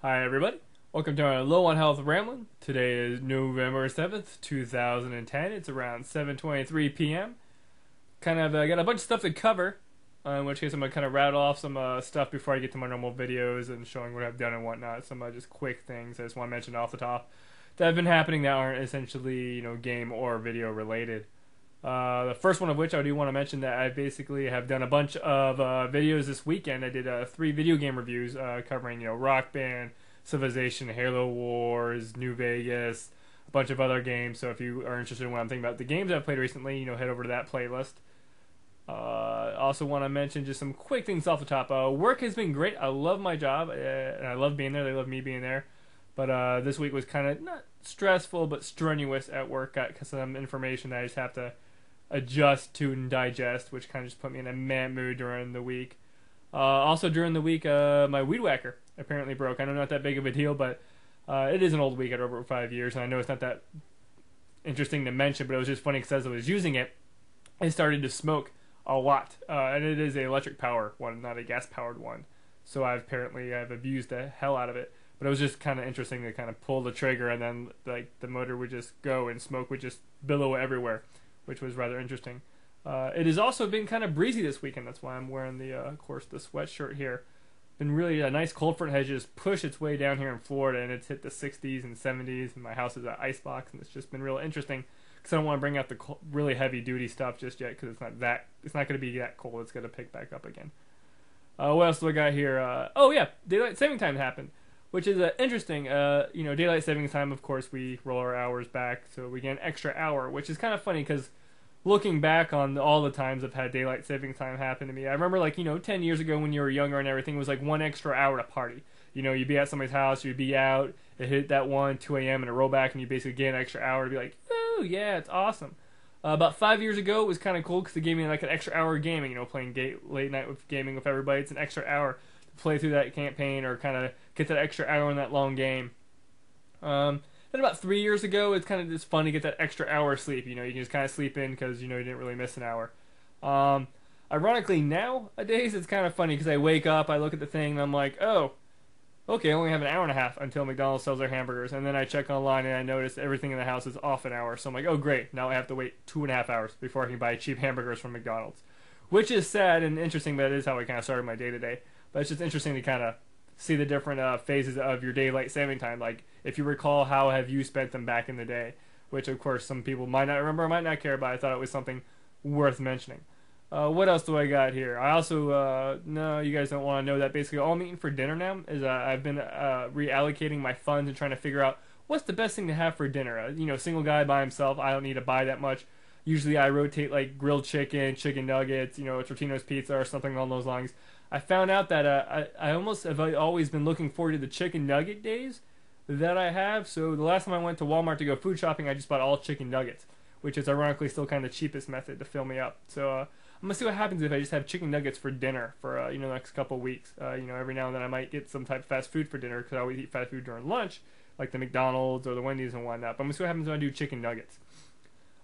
Hi everybody, welcome to our Low on Health Rambling. Today is November 7th, 2010. It's around 7:23 p.m. Got a bunch of stuff to cover, in which case I'm going to kind of rattle off some stuff before I get to my normal videos and showing what I've done and whatnot. Some just quick things I just want to mention off the top that have been happening that aren't essentially, game or video related. The first one of which I do want to mention that I basically have done a bunch of videos this weekend. I did 3 video game reviews covering, Rock Band, Civilization, Halo Wars, New Vegas, a bunch of other games. So if you are interested in what I'm thinking about the games I've played recently, head over to that playlist. Also want to mention just some quick things off the top. Work has been great. I love my job, and I love being there. They love me being there. But this week was kind of not stressful, but strenuous at work. Got some information that I just have to adjust to and digest, which kind of just put me in a mad mood during the week. Also during the week, my weed whacker apparently broke. I know not that big of a deal, but it is an old weed. I had over 5 years, and I know it's not that interesting to mention, but it was just funny because as I was using it, I started to smoke a lot. And it is an electric power one, not a gas powered one. So I've abused the hell out of it. But it was just kind of interesting to kind of pull the trigger and then the motor would just go and smoke would just billow everywhere, which was rather interesting. It has also been kind of breezy this weekend. That's why I'm wearing of course, the sweatshirt here. Been really a nice cold front has just pushed its way down here in Florida, and it's hit the 60s and 70s, and my house is an icebox, and it's just been real interesting because I don't want to bring out the really heavy duty stuff just yet because it's not going to be that cold. It's going to pick back up again. What else do I got here? Oh yeah, daylight saving time happened, which is interesting. Daylight savings time, of course, we roll our hours back, so we get an extra hour, which is kind of funny because looking back on all the times I've had daylight savings time happen to me, I remember 10 years ago when you were younger and everything, it was like 1 extra hour to party. You'd be at somebody's house, you'd be out, it hit that 2 a.m. and a roll back, and you basically get an extra hour to be like, ooh, yeah, it's awesome. About 5 years ago, it was kind of cool because they gave me an extra hour of gaming, playing late night with gaming with everybody. It's an extra hour to play through that campaign or kind of get that extra hour in that long game. Then about 3 years ago, it's kind of just fun to get that extra hour of sleep. You can just kind of sleep in because, you didn't really miss an hour. Ironically, nowadays, it's kind of funny because I wake up, I look at the thing, and I'm like, oh, okay, I only have an hour and a half until McDonald's sells their hamburgers. And then I check online and I notice everything in the house is off an hour. So I'm like, oh, great. Now I have to wait 2.5 hours before I can buy cheap hamburgers from McDonald's. Which is sad and interesting, but it is how I kind of started my day-to-day. But it's just interesting to kind of see the different phases of your daylight saving time. Like, if you recall, how have you spent them back in the day? Which, of course, some people might not remember or might not care, but I thought it was something worth mentioning. What else do I got here? I also, no, you guys don't want to know that basically all I'm eating for dinner now is I've been reallocating my funds and trying to figure out what's the best thing to have for dinner. Single guy by himself, I don't need to buy that much. Usually I rotate grilled chicken, chicken nuggets, Tortino's pizza or something along those lines. I found out that I almost have always been looking forward to the chicken nugget days that I have. So the last time I went to Walmart to go food shopping, I just bought all chicken nuggets, which is ironically still kind of the cheapest method to fill me up. So I'm going to see what happens if I just have chicken nuggets for dinner for, the next couple weeks. Every now and then I might get some type of fast food for dinner because I always eat fast food during lunch, like the McDonald's or the Wendy's and whatnot. But I'm going to see what happens when I do chicken nuggets.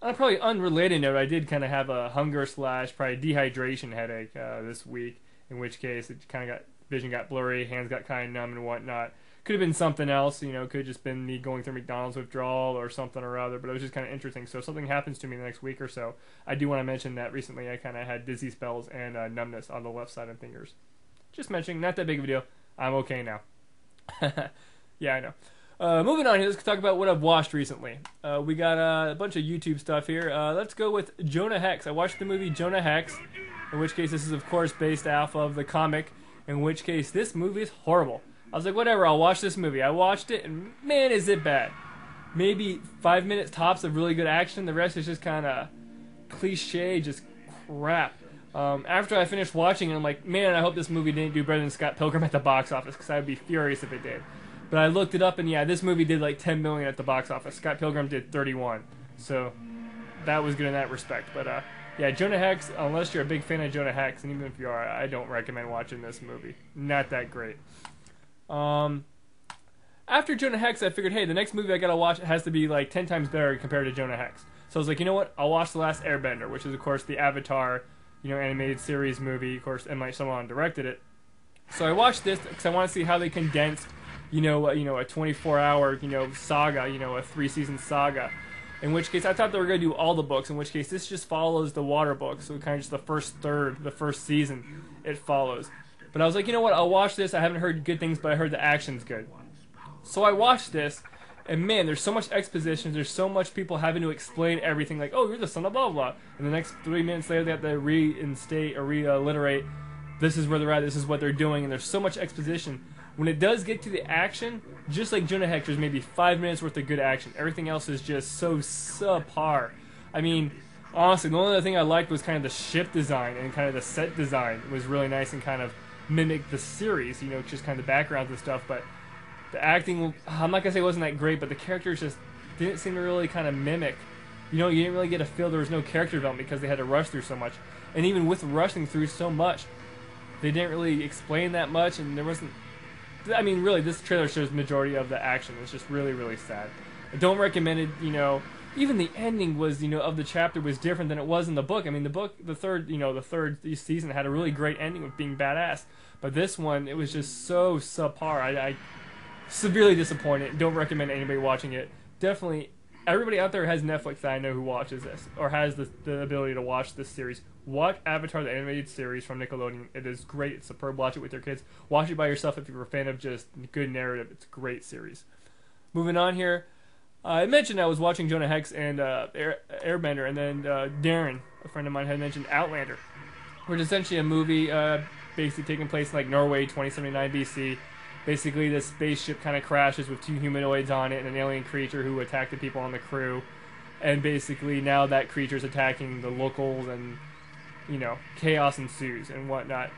On a probably unrelated note, I did kind of have a hunger / probably dehydration headache this week, in which case it kind of vision got blurry, hands got kind of numb and whatnot. Could have been something else, could have just been me going through McDonald's withdrawal or something or other, but it was just kind of interesting. So if something happens to me the next week or so, I do want to mention that recently I kind of had dizzy spells and numbness on the left side of fingers. Just mentioning, not that big of a deal. I'm okay now. Yeah, I know. Moving on here, let's talk about what I've watched recently. We got a bunch of YouTube stuff here. Let's go with Jonah Hex. I watched the movie Jonah Hex, in which case this is, of course, based off of the comic, in which case this movie is horrible. I was like, whatever, I'll watch this movie. I watched it, and man, is it bad. Maybe 5 minutes tops of really good action. The rest is just kind of cliche, just crap. After I finished watching it, I'm like, man, I hope this movie didn't do better than Scott Pilgrim at the box office, because I'd be furious if it did. But I looked it up, and yeah, this movie did like 10 million at the box office. Scott Pilgrim did 31. So that was good in that respect. But yeah, Jonah Hex, unless you're a big fan of Jonah Hex, and even if you are, I don't recommend watching this movie. Not that great. After Jonah Hex, I figured, hey, the next movie I gotta watch has to be like 10 times better compared to Jonah Hex. So I was like, you know what? I'll watch The Last Airbender, which is, of course, the Avatar, animated series movie. Of course, M. Night Shyamalan directed it. So I watched this because I want to see how they condensed, a 24-hour, saga, a 3-season saga. In which case, I thought they were going to do all the books. In which case, this just follows the Water book, so kind of just the first third, the first season, it follows. But I was like, you know what? I'll watch this. I haven't heard good things, but I heard the action's good. So I watched this, and man, there's so much exposition. There's so much people having to explain everything. Like, oh, you're the son of blah blah. And the next 3 minutes later, they have to reinstate or realliterate. This is where they're at. This is what they're doing. And there's so much exposition. When it does get to the action, just like Jonah Hex, there's maybe 5 minutes worth of good action. Everything else is just so subpar. I mean, honestly, the only other thing I liked was kind of the ship design and kind of the set design. It was really nice and kind of mimicked the series, just kind of the backgrounds and stuff. But the acting, I'm not going to say it wasn't that great, but the characters just didn't seem to really kind of mimic. You didn't really get a feel there was no character development because they had to rush through so much. And even with rushing through so much, they didn't really explain that much, and there wasn't... I mean, really, this trailer shows the majority of the action. It's just really, really sad. I don't recommend it, even the ending was, of the chapter was different than it was in the book. I mean, the book, the third season had a really great ending of being badass. But this one, it was just so subpar. I severely disappointed. Don't recommend anybody watching it. Definitely, everybody out there has Netflix that I know who watches this, or has the ability to watch this series. Watch Avatar, the animated series from Nickelodeon. It is great. It's superb. Watch it with your kids. Watch it by yourself if you're a fan of just good narrative. It's a great series. Moving on here. I mentioned I was watching Jonah Hex and Airbender, and then Darren, a friend of mine, had mentioned Outlander, which is essentially a movie basically taking place in Norway, 2079 BC. Basically, this spaceship kind of crashes with 2 humanoids on it and an alien creature who attacked the people on the crew. And basically, now that creature's attacking the locals, and chaos ensues and whatnot.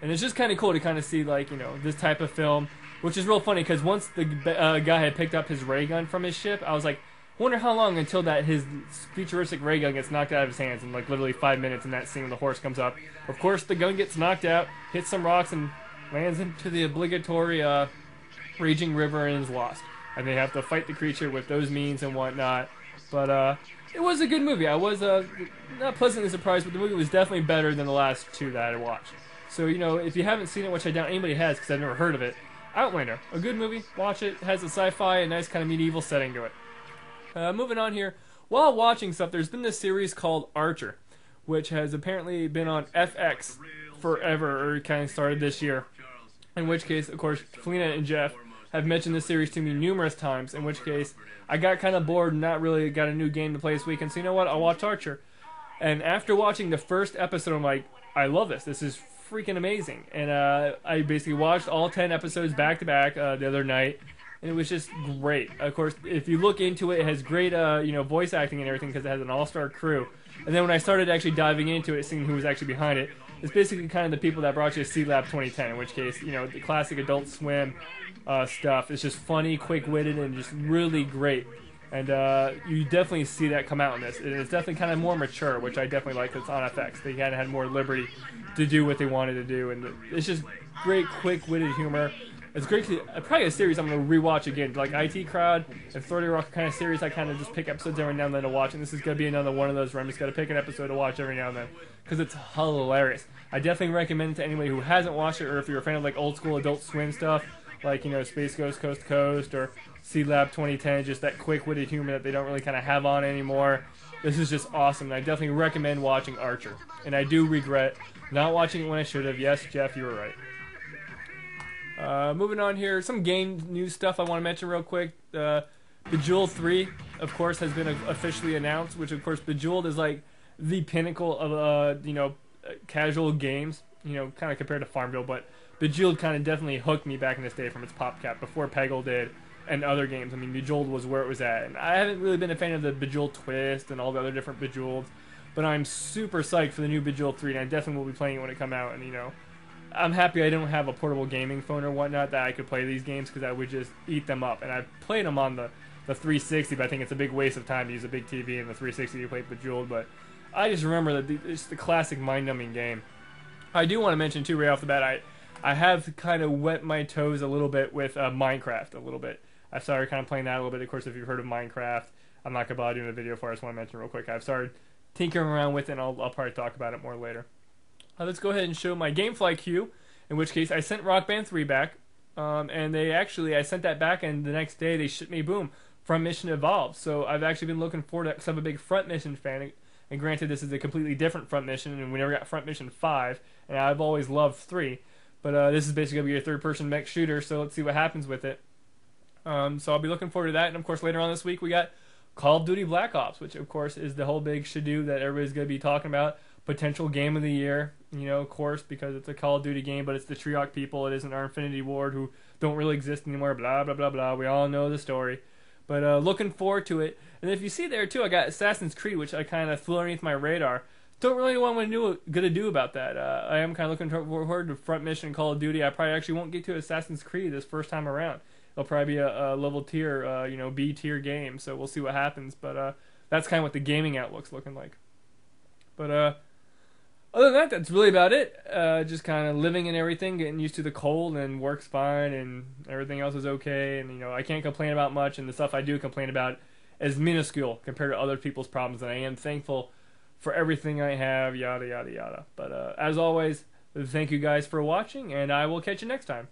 And it's just kind of cool to kind of see, this type of film, which is real funny, because once the guy had picked up his ray gun from his ship, I was like, wonder how long until that his futuristic ray gun gets knocked out of his hands in, literally 5 minutes in that scene when the horse comes up. Of course, the gun gets knocked out, hits some rocks, and lands into the obligatory raging river and is lost. And they have to fight the creature with those means and whatnot. But, it was a good movie. I was not pleasantly surprised, but the movie was definitely better than the last 2 that I watched. So, if you haven't seen it, which I doubt anybody has because I've never heard of it, Outlander, a good movie. Watch it. It has a sci-fi and nice kind of medieval setting to it. Moving on here. While watching stuff, there's been this series called Archer, which has apparently been on FX forever, or kind of started this year. In which case, of course, Felina and Jeff have mentioned this series to me numerous times, in which case I got kind of bored and not really got a new game to play this weekend, so you know what, I'll watch Archer. And after watching the first episode, I'm like, I love this. This is freaking amazing. And I basically watched all 10 episodes back to back the other night, and it was just great. Of course, if you look into it, it has great voice acting and everything because it has an all-star crew. And then when I started actually diving into it, seeing who was actually behind it, it's basically kind of the people that brought you to C-Lab 2010, in which case, the classic Adult Swim stuff is just funny, quick-witted, and just really great. And you definitely see that come out in this. It's definitely kind of more mature, which I definitely like. It's on FX. They kind of had more liberty to do what they wanted to do, and it's just great, quick-witted humor. It's great to probably a series I'm going to rewatch again. Like IT Crowd and 30 Rock kind of series, I kind of just pick episodes every now and then to watch, and this is going to be another one of those where I'm just going to pick an episode to watch every now and then because it's hilarious. I definitely recommend it to anybody who hasn't watched it, or if you're a fan of old school Adult Swim stuff, like Space Ghost Coast to Coast or C-Lab 2010, just that quick-witted humor that they don't really kind of have on anymore. This is just awesome, and I definitely recommend watching Archer. And I do regret not watching it when I should have. Yes, Jeff, you were right. Moving on here, some game news stuff I want to mention real quick. Bejeweled 3, of course, has been officially announced, which, of course, Bejeweled is the pinnacle of, casual games, kind of compared to Farmville, but Bejeweled kind of definitely hooked me back in this day from its PopCap before Peggle did and other games. I mean, Bejeweled was where it was at, and I haven't really been a fan of the Bejeweled Twist and all the other different Bejeweleds, but I'm super psyched for the new Bejeweled 3, and I definitely will be playing it when it comes out, and, I'm happy I don't have a portable gaming phone or whatnot that I could play these games because I would just eat them up. And I've played them on the 360, but I think it's a big waste of time to use a big TV and the 360 to play Bejeweled. But I just remember that it's the classic mind-numbing game. I do want to mention, too, right off the bat, I have kind of wet my toes a little bit with Minecraft a little bit. I started kind of playing that a little bit. Of course, if you've heard of Minecraft, I'm not going to bother doing a video for it. I just want to mention real quick. I've started tinkering around with it, and I'll probably talk about it more later. Let's go ahead and show my Gamefly queue, in which case I sent Rock Band 3 back. And they actually, I sent that back, and the next day they shipped me, boom, Front Mission Evolved. So I've actually been looking forward to it because I'm a big Front Mission fan. And granted, this is a completely different Front Mission, and we never got Front Mission 5, and I've always loved 3. But this is basically going to be a third-person mech shooter, so let's see what happens with it. So I'll be looking forward to that. And, of course, later on this week, we got Call of Duty Black Ops, which, of course, is the whole big shadoo that everybody's going to be talking about. Potential game of the year, you know, of course, because it's a Call of Duty game, but it's the Treyarch people. It isn't our Infinity Ward, who don't really exist anymore, blah, blah, blah, blah. We all know the story. But looking forward to it. And if you see there, too, I got Assassin's Creed, which I kind of flew underneath my radar. Don't really know what I'm going to do about that. I am kind of looking forward to Front Mission Call of Duty. I probably actually won't get to Assassin's Creed this first time around. It'll probably be a level tier, B tier game. So we'll see what happens. But that's kind of what the gaming outlook's looking like. But other than that, that's really about it. Just kind of living and everything, getting used to the cold, and work's fine, and everything else is okay. And I can't complain about much. And the stuff I do complain about is minuscule compared to other people's problems. And I am thankful for everything I have, yada, yada, yada. But as always, thank you guys for watching, and I will catch you next time.